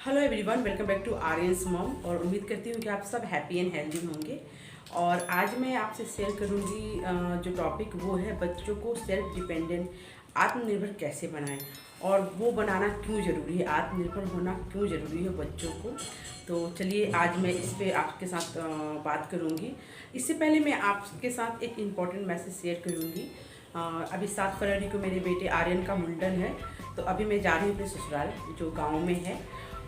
Hello everyone, welcome back to Aryan's mom. और उम्मीद करती हूँ कि आप सब हैप्पी एंड हेल्दी होंगे। और आज मैं आपसे शेयर करूँगी जो टॉपिक वो है बच्चों को सेल्फ डिपेंडेंट आत्मनिर्भर कैसे बनाएं और वो बनाना क्यों ज़रूरी है, आत्मनिर्भर होना क्यों ज़रूरी है बच्चों को। तो चलिए आज मैं इस पे आपके साथ बात करूँगी। इससे पहले मैं आपके साथ एक इम्पॉर्टेंट मैसेज शेयर करूँगी। अभी 7 फरवरी को मेरे बेटे आर्यन का मुंडन है, तो अभी मैं जा रही हूँ अपने ससुराल जो गाँव में है,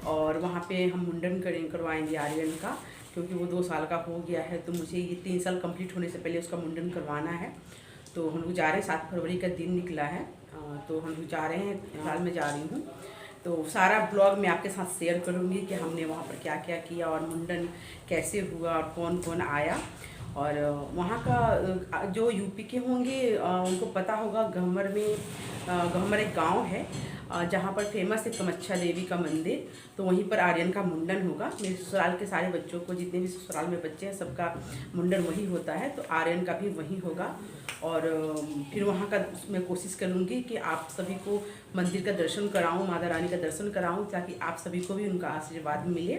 और वहाँ पे हम मुंडन करवाएंगे आर्यन का, क्योंकि वो 2 साल का हो गया है। तो मुझे ये 3 साल कंप्लीट होने से पहले उसका मुंडन करवाना है। तो हम लोग जा रहे हैं, 7 फरवरी का दिन निकला है, तो हम लोग जा रहे हैं, हाल में जा रही हूँ। तो सारा ब्लॉग मैं आपके साथ शेयर करूँगी कि हमने वहाँ पर क्या क्या किया और मुंडन कैसे हुआ और कौन कौन आया। और वहाँ का जो यूपी के होंगे उनको पता होगा, गहमर एक गांव है जहाँ पर फेमस है कामाख्या देवी का मंदिर। तो वहीं पर आर्यन का मुंडन होगा। मेरे ससुराल के सारे बच्चों को, जितने भी ससुराल में बच्चे हैं, सबका मुंडन वही होता है, तो आर्यन का भी वही होगा। और फिर वहाँ का मैं कोशिश करूँगी कि आप सभी को मंदिर का दर्शन कराऊँ, माता रानी का दर्शन कराऊँ, ताकि आप सभी को भी उनका आशीर्वाद मिले।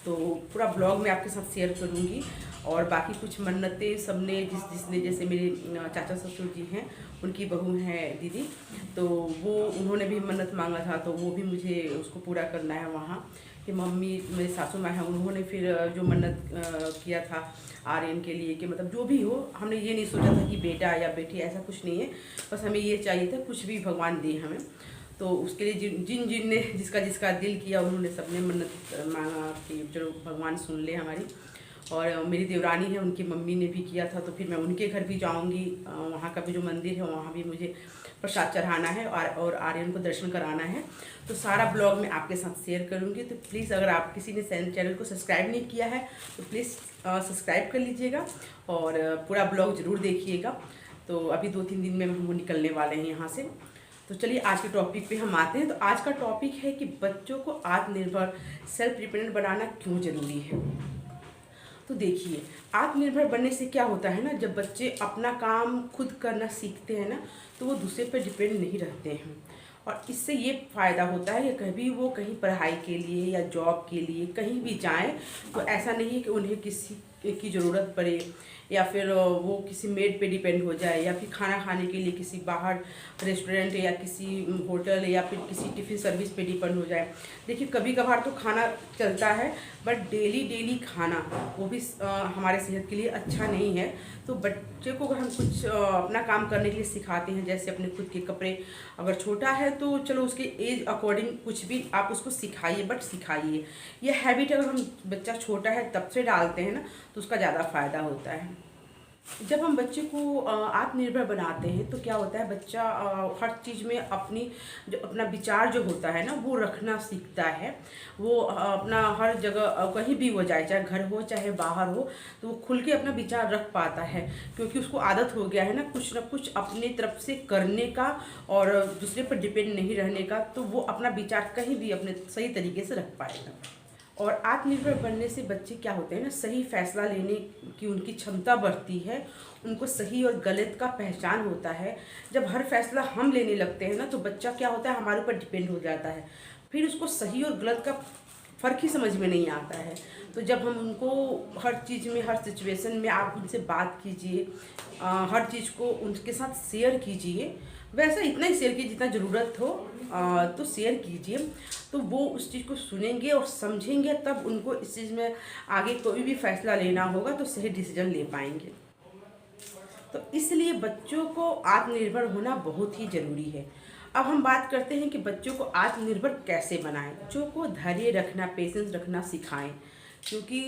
तो पूरा ब्लॉग मैं आपके साथ शेयर करूँगी। और बाकी कुछ मन्नतें सबने जिसने, जैसे मेरे चाचा ससुर जी हैं, उनकी बहू है दीदी, तो वो उन्होंने भी मन्नत मांगा था, तो वो भी मुझे उसको पूरा करना है वहाँ। कि मम्मी, मेरे सासू माँ हैं, उन्होंने फिर जो मन्नत किया था आर्यन के लिए कि मतलब जो भी हो, हमने ये नहीं सोचा था कि बेटा या बेटी, ऐसा कुछ नहीं है। बस हमें ये चाहिए था कुछ भी भगवान दे हमें। तो उसके लिए जिन ने जिसका जिसका दिल किया, उन्होंने सबने मन्नत मांगा कि चलो भगवान सुन ले हमारी। और मेरी देवरानी है, उनकी मम्मी ने भी किया था, तो फिर मैं उनके घर भी जाऊंगी। वहाँ का भी जो मंदिर है, वहाँ भी मुझे प्रसाद चढ़ाना है और आर्यन को दर्शन कराना है। तो सारा ब्लॉग मैं आपके साथ शेयर करूँगी। तो प्लीज़, अगर आप किसी ने चैनल को सब्सक्राइब नहीं किया है तो प्लीज़ सब्सक्राइब कर लीजिएगा और पूरा ब्लॉग ज़रूर देखिएगा। तो अभी 2-3 दिन में हम निकलने वाले हैं यहाँ से। तो चलिए आज के टॉपिक पे हम आते हैं। तो आज का टॉपिक है कि बच्चों को आत्मनिर्भर सेल्फ डिपेंडेंट बनाना क्यों ज़रूरी है। तो देखिए, आत्मनिर्भर बनने से क्या होता है ना, जब बच्चे अपना काम खुद करना सीखते हैं ना, तो वो दूसरे पर डिपेंड नहीं रहते हैं। और इससे ये फ़ायदा होता है कि कभी वो कहीं पढ़ाई के लिए या जॉब के लिए कहीं भी जाएं, तो ऐसा नहीं है कि उन्हें किसी की ज़रूरत पड़े, या फिर वो किसी मेड पे डिपेंड हो जाए, या फिर खाना खाने के लिए किसी बाहर रेस्टोरेंट या किसी होटल या फिर किसी टिफ़िन सर्विस पे डिपेंड हो जाए। देखिए, कभी कभार तो खाना चलता है, बट डेली खाना वो भी हमारे सेहत के लिए अच्छा नहीं है। तो बच्चे को अगर हम कुछ अपना काम करने के लिए सिखाते हैं, जैसे अपने खुद के कपड़े, अगर छोटा है तो चलो उसके एज अकॉर्डिंग कुछ भी आप उसको सिखाइए, बट सिखाइए। ये हैबिट अगर हम, बच्चा छोटा है तब से डालते हैं ना, तो उसका ज़्यादा फ़ायदा होता है। जब हम बच्चे को आत्मनिर्भर बनाते हैं तो क्या होता है, बच्चा हर चीज़ में अपना विचार जो होता है ना, वो रखना सीखता है। वो अपना हर जगह कहीं भी वो जाए, चाहे घर हो चाहे बाहर हो, तो वो खुल के अपना विचार रख पाता है, क्योंकि उसको आदत हो गया है ना कुछ अपने तरफ से करने का और दूसरे पर डिपेंड नहीं रहने का। तो वो अपना विचार कहीं भी अपने सही तरीके से रख पाएगा। और आत्मनिर्भर बनने से बच्चे क्या होते हैं ना, सही फैसला लेने की उनकी क्षमता बढ़ती है। उनको सही और गलत का पहचान होता है। जब हर फैसला हम लेने लगते हैं ना, तो बच्चा क्या होता है, हमारे ऊपर डिपेंड हो जाता है। फिर उसको सही और गलत का फ़र्क ही समझ में नहीं आता है। तो जब हम उनको हर चीज़ में, हर सिचुएशन में आप उनसे बात कीजिए, हर चीज़ को उनके साथ शेयर कीजिए। वैसे इतना ही शेयर कीजिए जितना ज़रूरत हो, तो शेयर कीजिए। तो वो उस चीज़ को सुनेंगे और समझेंगे, तब उनको इस चीज़ में आगे कोई भी फैसला लेना होगा तो सही डिसीजन ले पाएंगे। तो इसलिए बच्चों को आत्मनिर्भर होना बहुत ही ज़रूरी है। अब हम बात करते हैं कि बच्चों को आत्मनिर्भर कैसे बनाएं। बच्चों को धैर्य रखना, पेशेंस रखना सिखाएं। क्योंकि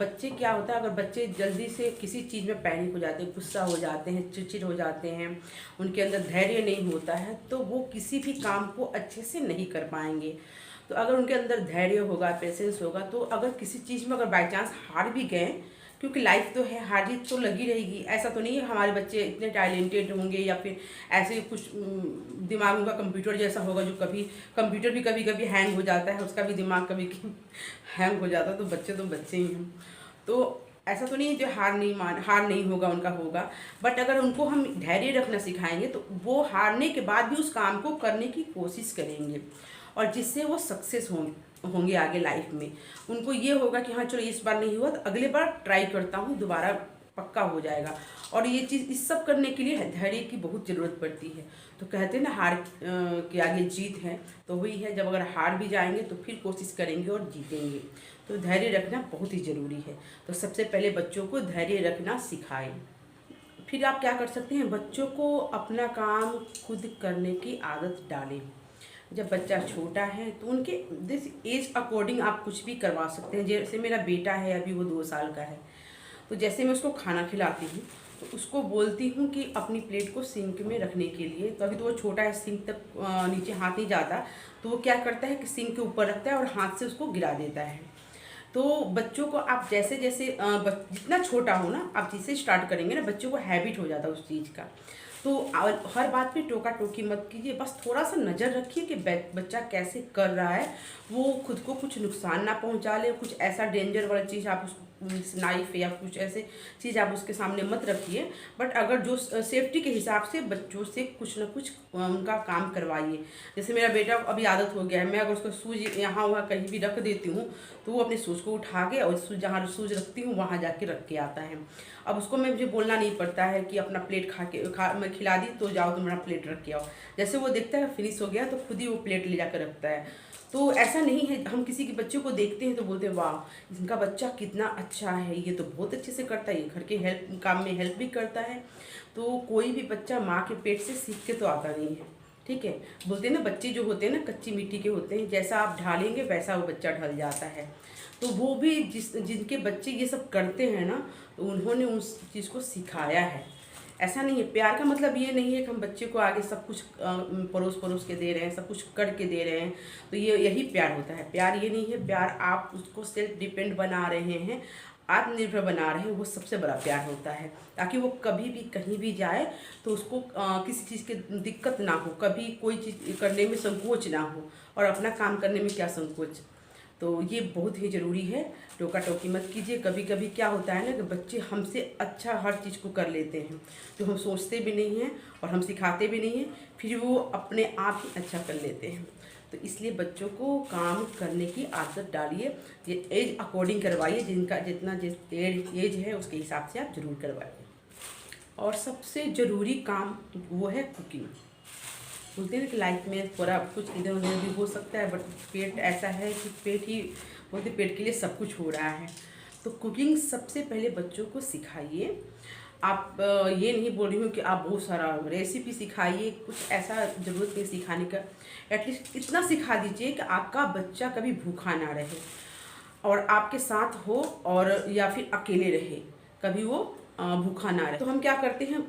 बच्चे क्या होता है, अगर बच्चे जल्दी से किसी चीज़ में पैनिक हो जाते हैं, गुस्सा हो जाते हैं, चिड़चिड़ हो जाते हैं, उनके अंदर धैर्य नहीं होता है, तो वो किसी भी काम को अच्छे से नहीं कर पाएंगे। तो अगर उनके अंदर धैर्य होगा, पेशेंस होगा, तो अगर किसी चीज़ में अगर बाई चांस हार भी गए, क्योंकि लाइफ तो है, हार जीत तो लगी रहेगी। ऐसा तो नहीं है हमारे बच्चे इतने टैलेंटेड होंगे या फिर ऐसे कुछ दिमाग उनका कंप्यूटर जैसा होगा, जो कभी कंप्यूटर भी कभी कभी हैंग हो जाता है, उसका भी दिमाग कभी हैंग हो जाता है। तो बच्चे ही हैं। तो ऐसा तो नहीं है जो हार नहीं होगा, उनका होगा। बट अगर उनको हम धैर्य रखना सिखाएंगे, तो वो हारने के बाद भी उस काम को करने की कोशिश करेंगे, और जिससे वो सक्सेस होंगे। होंगे आगे लाइफ में। उनको ये होगा कि हाँ चलो इस बार नहीं हुआ तो अगले बार ट्राई करता हूँ, दोबारा पक्का हो जाएगा। और ये चीज़ इस सब करने के लिए धैर्य की बहुत ज़रूरत पड़ती है। तो कहते हैं ना हार के आगे जीत है, तो वही है, जब अगर हार भी जाएंगे तो फिर कोशिश करेंगे और जीतेंगे। तो धैर्य रखना बहुत ही ज़रूरी है। तो सबसे पहले बच्चों को धैर्य रखना सिखाएं। फिर आप क्या कर सकते हैं, बच्चों को अपना काम खुद करने की आदत डालें। जब बच्चा छोटा है तो उनके दिस एज अकॉर्डिंग आप कुछ भी करवा सकते हैं। जैसे मेरा बेटा है, अभी वो 2 साल का है, तो जैसे मैं उसको खाना खिलाती हूँ तो उसको बोलती हूँ कि अपनी प्लेट को सिंक में रखने के लिए। तो अभी तो वो छोटा है, सिंक तक नीचे हाथ नहीं जाता, तो वो क्या करता है कि सिंक के ऊपर रखता है और हाथ से उसको गिरा देता है। तो बच्चों को आप जैसे जैसे जितना छोटा हो ना, आप जिससे स्टार्ट करेंगे ना, बच्चों को हैबिट हो जाता है उस चीज़ का। तो हर बात पे टोका टोकी मत कीजिए, बस थोड़ा सा नज़र रखिए कि बच्चा कैसे कर रहा है, वो खुद को कुछ नुकसान ना पहुंचा ले, कुछ ऐसा डेंजर वाला चीज़ आप नाइफ या कुछ ऐसे चीज़ आप उसके सामने मत रखिए। बट अगर जो सेफ्टी के हिसाब से बच्चों से कुछ ना कुछ उनका काम करवाइए। जैसे मेरा बेटा अभी आदत हो गया है, मैं अगर उसका सूज यहाँ वहाँ कहीं भी रख देती हूँ तो वो अपने सूज को उठा के और जहाँ सूज रखती हूँ वहाँ जाके रख के आता है। अब उसको मुझे बोलना नहीं पड़ता है कि अपना प्लेट मैं खिला दी तो जाओ तुम्हारा प्लेट रख के आओ। जैसे वो देखता है फिनिश हो गया तो खुद ही वो प्लेट ले जाकर रखता है। तो ऐसा नहीं है, हम किसी के बच्चे को देखते हैं तो बोलते हैं वाह इनका बच्चा कितना अच्छा है, ये तो बहुत अच्छे से करता है, ये घर के हेल्प काम में हेल्प भी करता है। तो कोई भी बच्चा माँ के पेट से सीख के तो आता नहीं है, ठीक है। बोलते हैं ना बच्चे जो होते हैं ना कच्ची मिट्टी के होते हैं, जैसा आप ढालेंगे वैसा वो बच्चा ढल जाता है। तो वो भी जिनके बच्चे ये सब करते हैं ना, तो उन्होंने उस चीज़ को सिखाया है। ऐसा नहीं है, प्यार का मतलब ये नहीं है कि हम बच्चे को आगे सब कुछ परोस के दे रहे हैं, सब कुछ करके दे रहे हैं, तो ये यही प्यार होता है। प्यार ये नहीं है, प्यार आप उसको सेल्फ डिपेंड बना रहे हैं, आत्मनिर्भर बना रहे हैं, वो सबसे बड़ा प्यार होता है। ताकि वो कभी भी कहीं भी जाए तो उसको किसी चीज़ की दिक्कत ना हो, कभी कोई चीज़ करने में संकोच ना हो, और अपना काम करने में क्या संकोच। तो ये बहुत ही ज़रूरी है, टोका टोकी मत कीजिए। कभी कभी क्या होता है ना कि बच्चे हमसे अच्छा हर चीज़ को कर लेते हैं, जो हम सोचते भी नहीं हैं और हम सिखाते भी नहीं हैं, फिर वो अपने आप ही अच्छा कर लेते हैं। तो इसलिए बच्चों को काम करने की आदत डालिए, ये एज अकॉर्डिंग करवाइए, जिनका जितना जिस एज है उसके हिसाब से आप ज़रूर करवाइए। और सबसे ज़रूरी काम वो है कुकिंग। बोलते हैं कि लाइफ में थोड़ा कुछ इधर उधर भी हो सकता है, बट पेट ऐसा है कि पेट ही बोलते पेट के लिए सब कुछ हो रहा है। तो कुकिंग सबसे पहले बच्चों को सिखाइए। आप ये नहीं बोल रही हूँ कि आप बहुत सारा रेसिपी सिखाइए, कुछ ऐसा ज़रूरत नहीं सिखाने का। एटलीस्ट इतना सिखा दीजिए कि आपका बच्चा कभी भूखा ना रहे और आपके साथ हो, और या फिर अकेले रहे, कभी वो भूखा ना रहे। तो हम क्या करते हैं,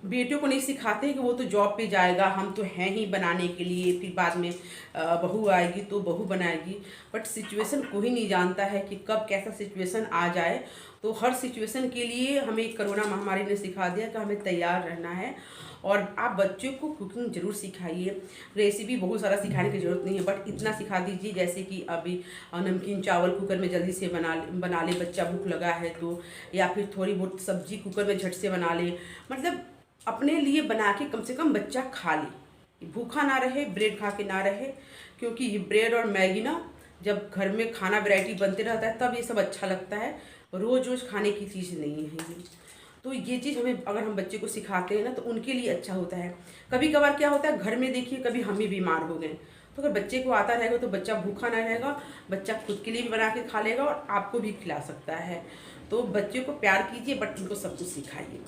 बेटियों को नहीं सिखाते हैं कि वो तो जॉब पे जाएगा, हम तो हैं ही बनाने के लिए, फिर बाद में बहू आएगी तो बहू बनाएगी। बट सिचुएशन कोई नहीं जानता है कि कब कैसा सिचुएशन आ जाए। तो हर सिचुएशन के लिए हमें कोरोना महामारी ने सिखा दिया कि हमें तैयार रहना है। और आप बच्चों को कुकिंग ज़रूर सिखाइए। रेसिपी बहुत सारा सिखाने की ज़रूरत नहीं है, बट इतना सिखा दीजिए जैसे कि अभी नमकीन चावल कुकर में जल्दी से बना ले बच्चा, भूख लगा है तो, या फिर थोड़ी बहुत सब्जी कुकर में झट से बना ले। मतलब अपने लिए बना के कम से कम बच्चा खा ले, भूखा ना रहे, ब्रेड खा के ना रहे। क्योंकि ये ब्रेड और मैगी ना, जब घर में खाना वैरायटी बनते रहता है तब ये सब अच्छा लगता है, रोज़ रोज़ खाने की चीज़ नहीं है ये। तो ये चीज़ हमें अगर हम बच्चे को सिखाते हैं ना तो उनके लिए अच्छा होता है। कभी कभार क्या होता है घर में, देखिए कभी हम ही बीमार हो गए, तो अगर बच्चे को आता रहेगा तो बच्चा भूखा ना रहेगा, बच्चा खुद के लिए भी बना के खा लेगा और आपको भी खिला सकता है। तो बच्चे को प्यार कीजिए, बट उनको सब कुछ सिखाइए।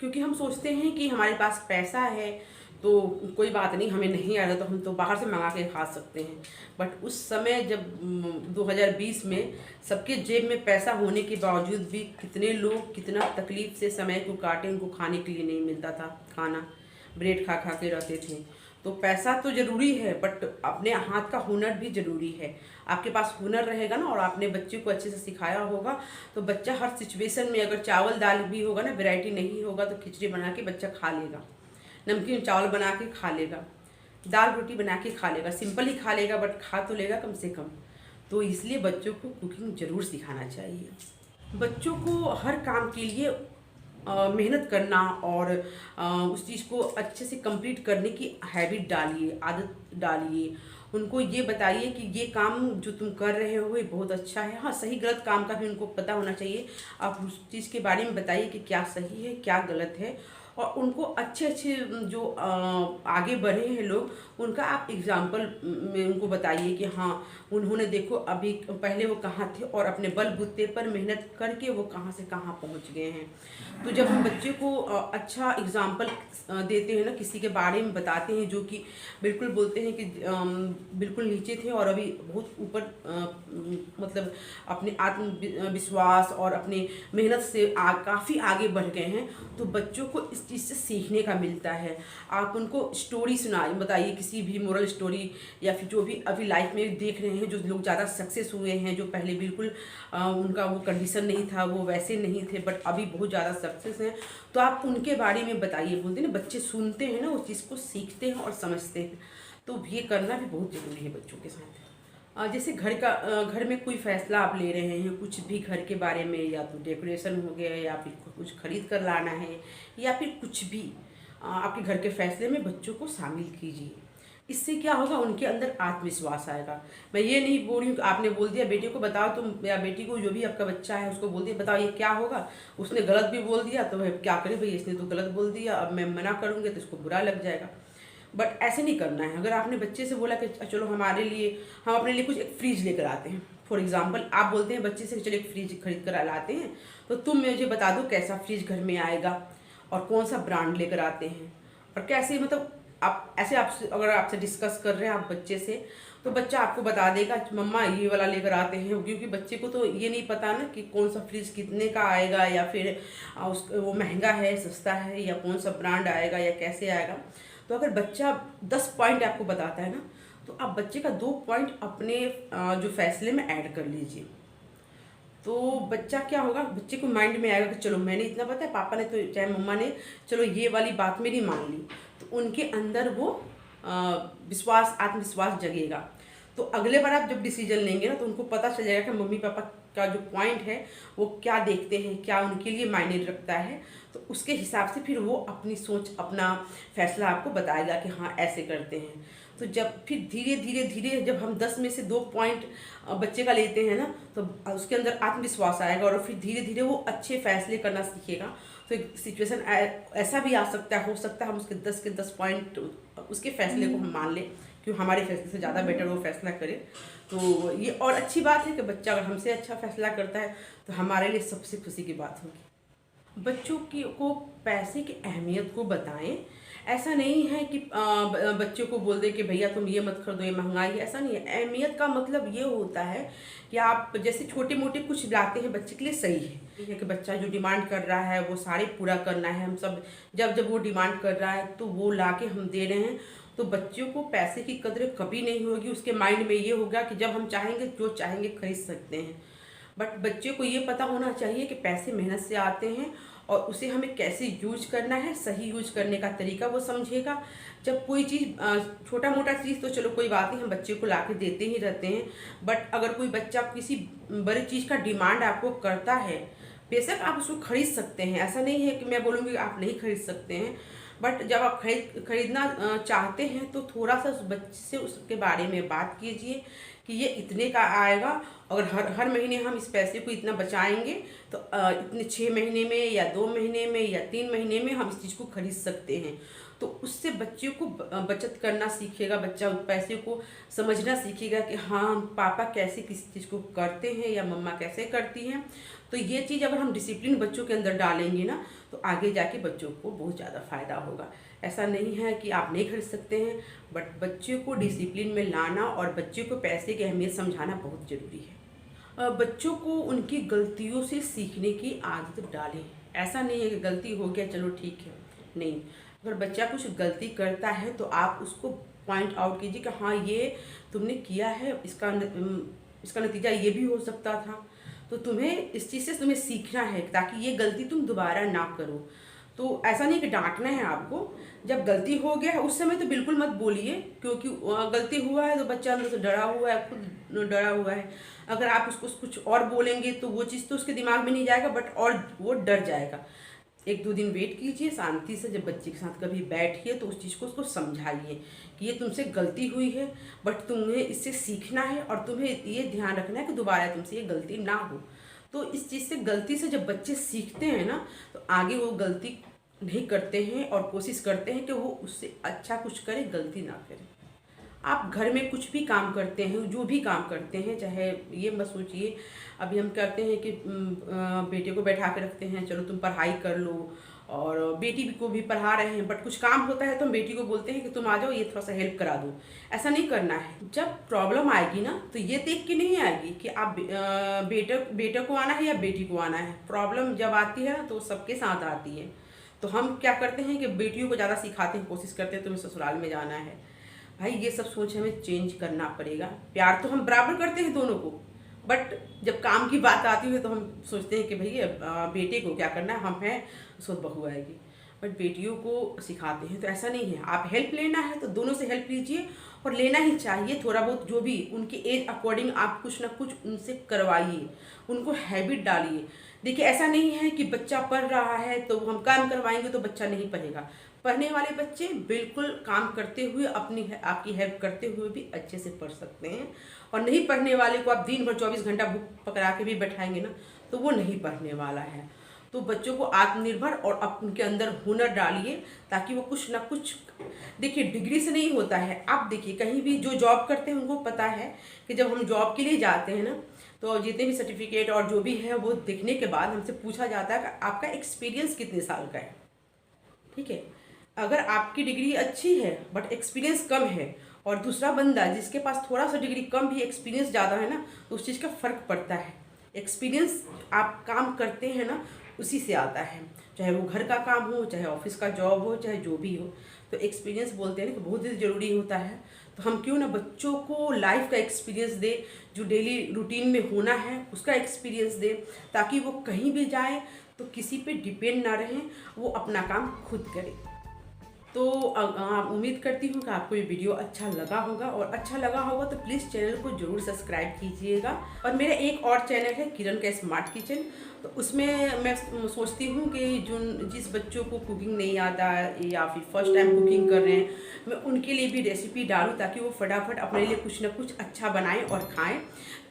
क्योंकि हम सोचते हैं कि हमारे पास पैसा है तो कोई बात नहीं, हमें नहीं आ रहा तो हम तो बाहर से मंगा के खा सकते हैं। बट उस समय जब 2020 में सबके जेब में पैसा होने के बावजूद भी कितने लोग कितना तकलीफ से समय को काटे, उनको खाने के लिए नहीं मिलता था खाना, ब्रेड खा खा के रहते थे। तो पैसा तो ज़रूरी है, बट अपने हाथ का हुनर भी ज़रूरी है। आपके पास हुनर रहेगा ना और आपने बच्चे को अच्छे से सिखाया होगा तो बच्चा हर सिचुएशन में, अगर चावल दाल भी होगा ना, वैरायटी नहीं होगा तो खिचड़ी बना के बच्चा खा लेगा, नमकीन चावल बना के खा लेगा, दाल रोटी बना के खा लेगा, सिंपल ही खा लेगा बट खा तो लेगा कम से कम। तो इसलिए बच्चों को कुकिंग ज़रूर सिखाना चाहिए। बच्चों को हर काम के लिए मेहनत करना और उस चीज़ को अच्छे से कंप्लीट करने की हैबिट डालिए, आदत डालिए। उनको ये बताइए कि ये काम जो तुम कर रहे हो ये बहुत अच्छा है। हाँ, सही गलत काम का भी उनको पता होना चाहिए। आप उस चीज़ के बारे में बताइए कि क्या सही है क्या गलत है, और उनको अच्छे अच्छे जो आगे बढ़े हैं लोग, उनका आप एग्जाम्पल में उनको बताइए कि हाँ, उन्होंने देखो अभी पहले वो कहाँ थे और अपने बलबूते पर मेहनत करके वो कहाँ से कहाँ पहुँच गए हैं। तो जब हम बच्चे को अच्छा एग्जाम्पल देते हैं ना, किसी के बारे में बताते हैं जो कि बिल्कुल बोलते हैं कि बिल्कुल नीचे थे और अभी बहुत ऊपर मतलब अपने आत्मविश्वास और अपने मेहनत से काफ़ी आगे बढ़ गए हैं, तो बच्चों को इस चीज़ से सीखने का मिलता है। आप उनको स्टोरी सुनाइए, बताइए किसी भी मोरल स्टोरी, या फिर जो भी अभी लाइफ में देख रहे हैं जो लोग ज़्यादा सक्सेस हुए हैं, जो पहले बिल्कुल उनका वो कंडीशन नहीं था, वो वैसे नहीं थे, बट अभी बहुत ज़्यादा सक्सेस हैं, तो आप उनके बारे में बताइए। बोलते हैं ना, बच्चे सुनते हैं ना, उस चीज़ को सीखते हैं और समझते हैं, तो ये करना भी बहुत ज़रूरी है बच्चों के साथ। जैसे घर में कोई फैसला आप ले रहे हैं, कुछ भी घर के बारे में, या तो डेकोरेशन हो गया, या फिर कुछ खरीद कर लाना है, या फिर कुछ भी आपके घर के फैसले में बच्चों को शामिल कीजिए। इससे क्या होगा, उनके अंदर आत्मविश्वास आएगा। मैं ये नहीं बोल रही हूँ कि आपने बोल दिया बेटे को बताओ तुम, या बेटी को, जो भी आपका बच्चा है उसको बोल दिया बताओ ये क्या होगा, उसने गलत भी बोल दिया तो वह क्या करे भाई, इसने तो गलत बोल दिया, अब मैं मना करूँगी तो इसको बुरा लग जाएगा। बट ऐसे नहीं करना है। अगर आपने बच्चे से बोला कि चलो हमारे लिए, हम अपने लिए कुछ एक फ्रिज लेकर आते हैं, फॉर एग्जाम्पल आप बोलते हैं बच्चे से चलो एक फ्रिज खरीद कर लाते हैं, तो तुम मुझे बता दो कैसा फ्रिज घर में आएगा और कौन सा ब्रांड लेकर आते हैं और कैसे, मतलब आप ऐसे आपसे अगर आपसे डिस्कस कर रहे हैं आप बच्चे से, तो बच्चा आपको बता देगा कि मम्मा ये वाला लेकर आते हैं, क्योंकि बच्चे को तो ये नहीं पता ना कि कौन सा फ्रिज कितने का आएगा, या फिर वो महंगा है सस्ता है, या कौन सा ब्रांड आएगा या कैसे आएगा। तो अगर बच्चा 10 पॉइंट आपको बताता है ना, तो आप बच्चे का 2 पॉइंट अपने जो फैसले में ऐड कर लीजिए। तो बच्चा क्या होगा, बच्चे को माइंड में आएगा कि चलो मैंने इतना पता है, पापा ने तो चाहे मम्मा ने चलो ये वाली बात मेरी मान ली, तो उनके अंदर वो विश्वास, आत्मविश्वास जगेगा। तो अगले बार आप जब डिसीजन लेंगे ना, तो उनको पता चल जाएगा कि मम्मी पापा का जो पॉइंट है वो क्या देखते हैं, क्या उनके लिए मायने रखता है, तो उसके हिसाब से फिर वो अपनी सोच, अपना फैसला आपको बताएगा कि हाँ ऐसे करते हैं। तो जब फिर धीरे धीरे धीरे जब हम 10 में से 2 पॉइंट बच्चे का लेते हैं ना, तो उसके अंदर आत्मविश्वास आएगा और फिर धीरे धीरे वो अच्छे फैसले करना सीखेगा। तो एक सिचुएशन ऐसा भी आ सकता है, हो सकता है हम उसके 10 के 10 पॉइंट उसके फैसले को हम मान लें कि हमारे फैसले से ज़्यादा बेटर वो फैसला करे। तो ये और अच्छी बात है कि बच्चा अगर हमसे अच्छा फैसला करता है तो हमारे लिए सबसे खुशी की बात होगी। बच्चों की को पैसे की अहमियत को बताएं। ऐसा नहीं है कि बच्चों को बोल दे कि भैया तुम ये मत खरीदो, ये महंगाई है, ऐसा नहीं है। अहमियत का मतलब ये होता है कि आप जैसे छोटे मोटे कुछ लाते हैं बच्चे के लिए, सही है कि बच्चा जो डिमांड कर रहा है वो सारे पूरा करना है, हम सब जब जब वो डिमांड कर रहा है तो वो ला के हम दे रहे हैं, तो बच्चों को पैसे की कदर कभी नहीं होगी। उसके माइंड में ये होगा कि जब हम चाहेंगे जो चाहेंगे खरीद सकते हैं। बट बच्चे को ये पता होना चाहिए कि पैसे मेहनत से आते हैं और उसे हमें कैसे यूज करना है, सही यूज करने का तरीका वो समझेगा। जब कोई चीज़, छोटा मोटा चीज़ तो चलो कोई बात नहीं, हम बच्चे को ला के देते ही रहते हैं, बट अगर कोई बच्चा किसी बड़ी चीज़ का डिमांड आपको करता है, बेशक आप उसको खरीद सकते हैं, ऐसा नहीं है कि मैं बोलूँगी आप नहीं खरीद सकते हैं, बट जब आप खरीदना चाहते हैं तो थोड़ा सा उस बच्चे से उसके बारे में बात कीजिए कि ये इतने का आएगा, अगर हर महीने हम इस पैसे को इतना बचाएंगे तो इतने 6 महीने में या 2 महीने में या 3 महीने में हम इस चीज़ को खरीद सकते हैं। तो उससे बच्चे को बचत करना सीखेगा, बच्चा पैसे को समझना सीखेगा कि हाँ पापा कैसे किसी चीज़ को करते हैं या मम्मा कैसे करती हैं। तो ये चीज़ अगर हम डिसिप्लिन बच्चों के अंदर डालेंगे ना, तो आगे जाके बच्चों को बहुत ज़्यादा फ़ायदा होगा। ऐसा नहीं है कि आप नहीं खरीद सकते हैं, बट बच्चे को डिसिप्लिन में लाना और बच्चे को पैसे की अहमियत समझाना बहुत ज़रूरी है। बच्चों को उनकी गलतियों से सीखने की आदत डालें। ऐसा नहीं है कि गलती हो गया चलो ठीक है, नहीं। अगर बच्चा कुछ गलती करता है तो आप उसको पॉइंट आउट कीजिए कि हाँ ये तुमने किया है, इसका नतीजा ये भी हो सकता था, तो तुम्हें इस चीज़ से तुम्हें सीखना है ताकि ये गलती तुम दोबारा ना करो। तो ऐसा नहीं कि डांटना है आपको, जब गलती हो गया है उस समय तो बिल्कुल मत बोलिए, क्योंकि गलती हुआ है तो बच्चा अंदर से डरा हुआ है, खुद डरा हुआ है। अगर आप उसको कुछ और बोलेंगे तो वो चीज़ तो उसके दिमाग में नहीं जाएगा, बट और वो डर जाएगा। 1-2 दिन वेट कीजिए शांति से, जब बच्चे के साथ कभी बैठिए तो उस चीज़ को उसको समझाइए कि ये तुमसे गलती हुई है, बट तुम्हें इससे सीखना है और तुम्हें ये ध्यान रखना है कि दोबारा तुमसे ये गलती ना हो। तो इस चीज़ से, गलती से जब बच्चे सीखते हैं ना, तो आगे वो गलती नहीं करते हैं और कोशिश करते हैं कि वो उससे अच्छा कुछ करे, गलती ना करें। आप घर में कुछ भी काम करते हैं, जो भी काम करते हैं, चाहे ये मत सोचिए अभी हम कहते हैं कि बेटे को बैठा के रखते हैं, चलो तुम पढ़ाई कर लो, और बेटी को भी पढ़ा रहे हैं, बट कुछ काम होता है तो हम बेटी को बोलते हैं कि तुम आ जाओ, ये थोड़ा सा हेल्प करा दो। ऐसा नहीं करना है। जब प्रॉब्लम आएगी ना, तो ये देख के नहीं आएगी कि आप बेटे को आना है या बेटी को आना है। प्रॉब्लम जब आती है तो सबके साथ आती है। तो हम क्या करते हैं कि बेटियों को ज़्यादा सिखाते हैं, कोशिश करते हैं तुम्हें ससुराल में जाना है। भाई ये सब सोच हमें चेंज करना पड़ेगा। प्यार तो हम बराबर करते हैं दोनों को, बट जब काम की बात आती है तो हम सोचते हैं कि भैया बेटे को क्या करना है, हम हैं, उसको बहू आएगी। बट बेटियों को सिखाते हैं तो ऐसा नहीं है। आप हेल्प लेना है तो दोनों से हेल्प लीजिए, और लेना ही चाहिए थोड़ा बहुत, जो भी उनके एज अकॉर्डिंग आप कुछ ना कुछ उनसे करवाइए, उनको हैबिट डालिए। देखिए ऐसा नहीं है कि बच्चा पढ़ रहा है तो हम काम करवाएंगे तो बच्चा नहीं पढ़ेगा। पढ़ने वाले बच्चे बिल्कुल काम करते हुए, आपकी हेल्प करते हुए भी अच्छे से पढ़ सकते हैं। और नहीं पढ़ने वाले को आप दिन भर 24 घंटा बुक पकड़ा के भी बैठाएंगे ना, तो वो नहीं पढ़ने वाला है। तो बच्चों को आत्मनिर्भर और उनके अंदर हुनर डालिए, ताकि वो कुछ ना कुछ, देखिए डिग्री से नहीं होता है। आप देखिए कहीं भी जो जॉब करते हैं उनको पता है कि जब हम जॉब के लिए जाते हैं ना, तो जितने भी सर्टिफिकेट और जो भी है वो देखने के बाद हमसे पूछा जाता है कि आपका एक्सपीरियंस कितने साल का है। ठीक है, अगर आपकी डिग्री अच्छी है बट एक्सपीरियंस कम है, और दूसरा बंदा जिसके पास थोड़ा सा डिग्री कम भी एक्सपीरियंस ज़्यादा है ना, तो उस चीज़ का फ़र्क पड़ता है। एक्सपीरियंस आप काम करते हैं ना, उसी से आता है, चाहे वो घर का काम हो, चाहे ऑफिस का जॉब हो, चाहे जो भी हो। तो एक्सपीरियंस बोलते हैं ना कि बहुत ही ज़रूरी होता है। तो हम क्यों ना बच्चों को लाइफ का एक्सपीरियंस दे, जो डेली रूटीन में होना है उसका एक्सपीरियंस दे, ताकि वो कहीं भी जाए तो किसी पे डिपेंड ना रहें, वो अपना काम खुद करें। तो उम्मीद करती हूँ कि आपको ये वीडियो अच्छा लगा होगा, और अच्छा लगा होगा तो प्लीज़ चैनल को ज़रूर सब्सक्राइब कीजिएगा। और मेरा एक और चैनल है किरण का स्मार्ट किचन, तो उसमें मैं सोचती हूँ कि जिस बच्चों को कुकिंग नहीं आता या फिर फर्स्ट टाइम कुकिंग कर रहे हैं, मैं उनके लिए भी रेसिपी डालूँ, ताकि वो फटाफट अपने लिए कुछ ना कुछ अच्छा बनाएं और खाएं।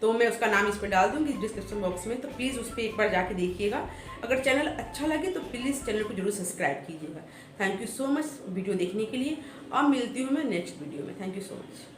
तो मैं उसका नाम इसमें डाल दूँगी डिस्क्रिप्शन बॉक्स में, तो प्लीज़ उस पर एक बार जाके देखिएगा। अगर चैनल अच्छा लगे तो प्लीज़ चैनल को जरूर सब्सक्राइब कीजिएगा। Thank you so much video देखने के लिए, और मिलती हूँ मैं नेक्स्ट वीडियो में। Thank you so much.